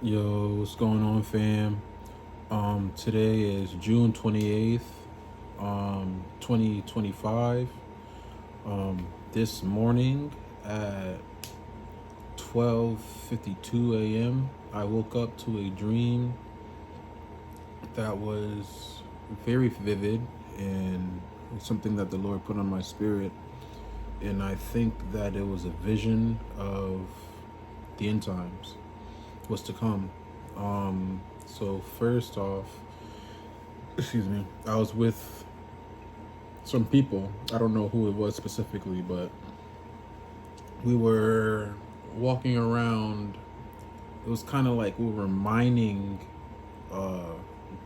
Yo, what's going on, fam? Today is June 28th, 2025. This morning at 12:52 a.m., I woke up to a dream that was very vivid and something that the Lord put on my spirit. And I think that it was a vision of the end times, what's to come. So first off, excuse me, I was with some people. I don't know who it was specifically, but we were walking around. It was kind of like we were mining uh,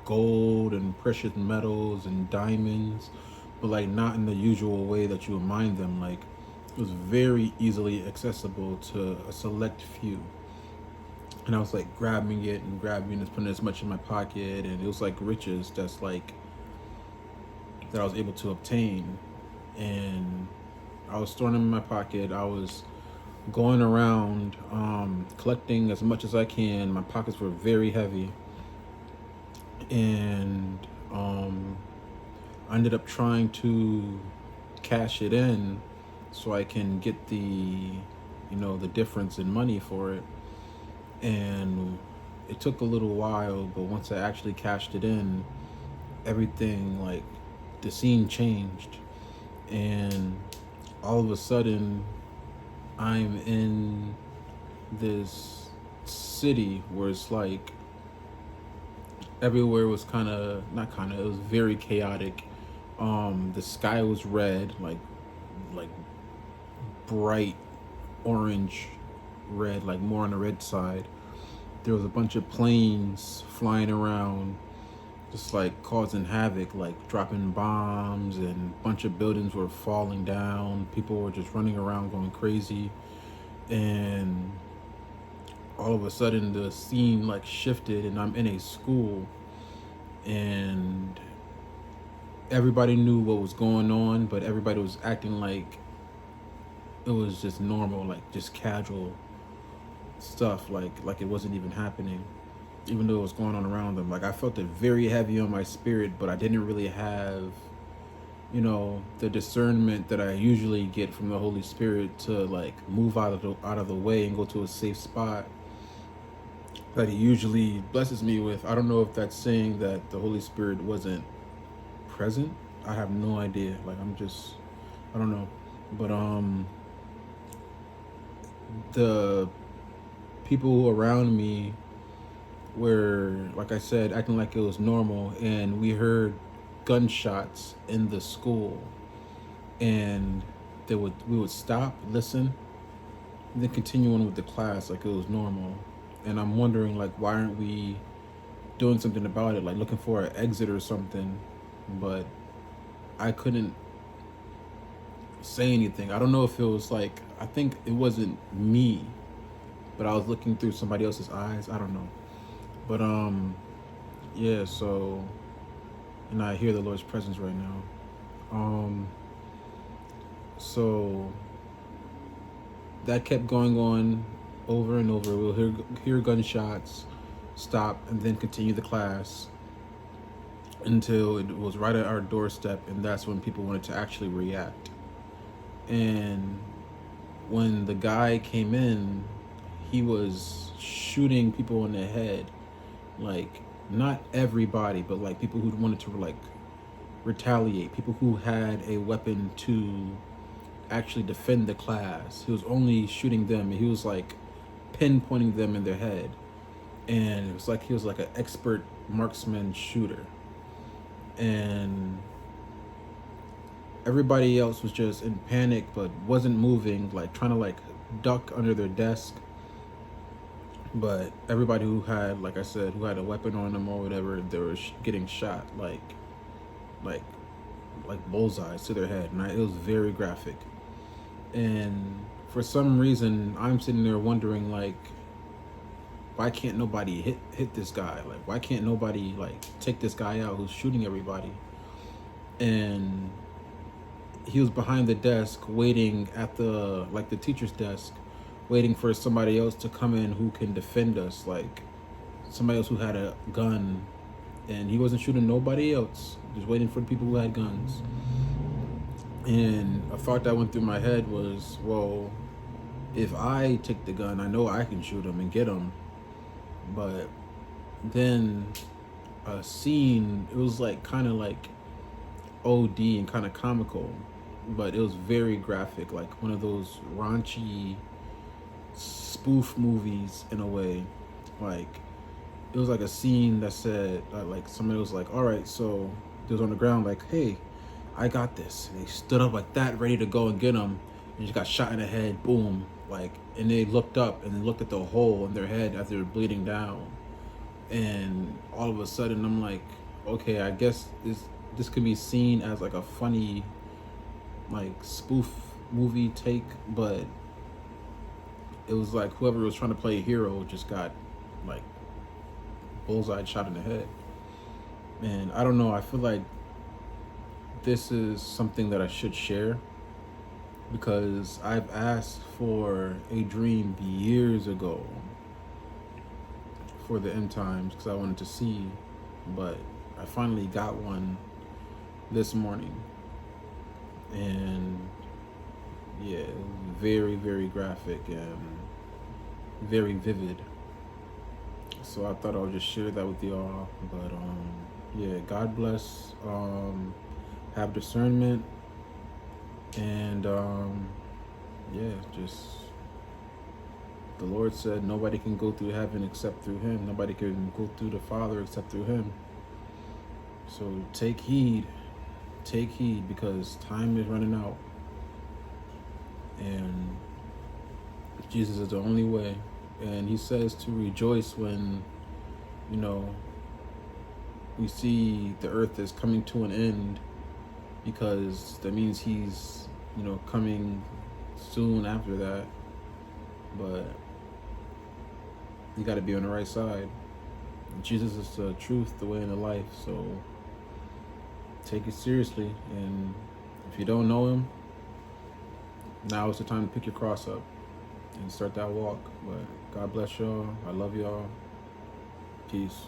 gold and precious metals and diamonds, but like not in the usual way that you would mine them. Like it was very easily accessible to a select few. And I was like grabbing it and grabbing it, putting as much in my pocket, and it was like riches that I was able to obtain. And I was throwing them in my pocket. I was going around collecting as much as I can. My pockets were very heavy, and I ended up trying to cash it in so I can get the difference in money for it. And it took a little while, but once I actually cashed it in, everything, like, the scene changed. And all of a sudden I'm in this city where it's like everywhere was kind of not kind of it was very chaotic. The sky was red, like bright orange red, like more on the red side. There was a bunch of planes flying around, just like causing havoc, like dropping bombs, and a bunch of buildings were falling down. People were just running around going crazy. And all of a sudden the scene like shifted, and I'm in a school, and everybody knew what was going on, but everybody was acting like it was just normal, like just casual stuff, like it wasn't even happening, even though it was going on around them. Like I felt it very heavy on my spirit, but I didn't really have, the discernment that I usually get from the Holy Spirit to like move out of the way and go to a safe spot that He usually blesses me with. I don't know if that's saying that the Holy Spirit wasn't present. I have no idea. Like I don't know. But the people around me were, like I said, acting like it was normal, and we heard gunshots in the school, and we would stop, listen, and then continue on with the class like it was normal. And I'm wondering, like, why aren't we doing something about it, like looking for an exit or something? But I couldn't say anything. I don't know if it was like, I think it wasn't me, but I was looking through somebody else's eyes. I don't know. But yeah, so, and I hear the Lord's presence right now. So that kept going on over and over. We'll hear gunshots, stop, and then continue the class until it was right at our doorstep, and that's when people wanted to actually react. And when the guy came in, he was shooting people in the head, like not everybody, but like people who wanted to like retaliate, people who had a weapon to actually defend the class. He was only shooting them, and he was like pinpointing them in their head. And it was like he was like an expert marksman shooter. And everybody else was just in panic but wasn't moving, like trying to like duck under their desk. But everybody who had, like I said, who had a weapon on them or whatever, they were getting shot like like bullseyes to their head, and it was very graphic. And for some reason, I'm sitting there wondering, like, why can't nobody hit this guy? Like, why can't nobody like take this guy out who's shooting everybody? And he was behind the desk waiting at the teacher's desk, waiting for somebody else to come in who can defend us. Like somebody else who had a gun, and he wasn't shooting nobody else, just waiting for the people who had guns. And a thought that went through my head was, well, if I take the gun, I know I can shoot him and get him. But then a scene, it was like kind of like OD and kind of comical, but it was very graphic, like one of those raunchy spoof movies in a way. Like it was like a scene that said like somebody was like, all right, so they was on the ground like, hey, I got this, and they stood up like that ready to go and get him, and just got shot in the head, boom. Like, and they looked up and they looked at the hole in their head as they were bleeding down, and all of a sudden I'm like, okay, I guess this could be seen as like a funny like spoof movie take, but it was like whoever was trying to play a hero just got like bullseye shot in the head. And I don't know, I feel like this is something that I should share, because I've asked for a dream years ago for the end times because I wanted to see, but I finally got one this morning. And yeah, very, very graphic and very vivid. So I thought I would just share that with y'all. But yeah, God bless. Have discernment, and yeah, just the Lord said nobody can go through heaven except through him. Nobody can go through the Father except through him. So take heed, because time is running out, and Jesus is the only way. And he says to rejoice when, you know, we see the earth is coming to an end, because that means he's, you know, coming soon after that. But you got to be on the right side. Jesus is the truth, the way, and the life. So take it seriously. And if you don't know him, now is the time to pick your cross up and start that walk. But God bless y'all. I love y'all. Peace.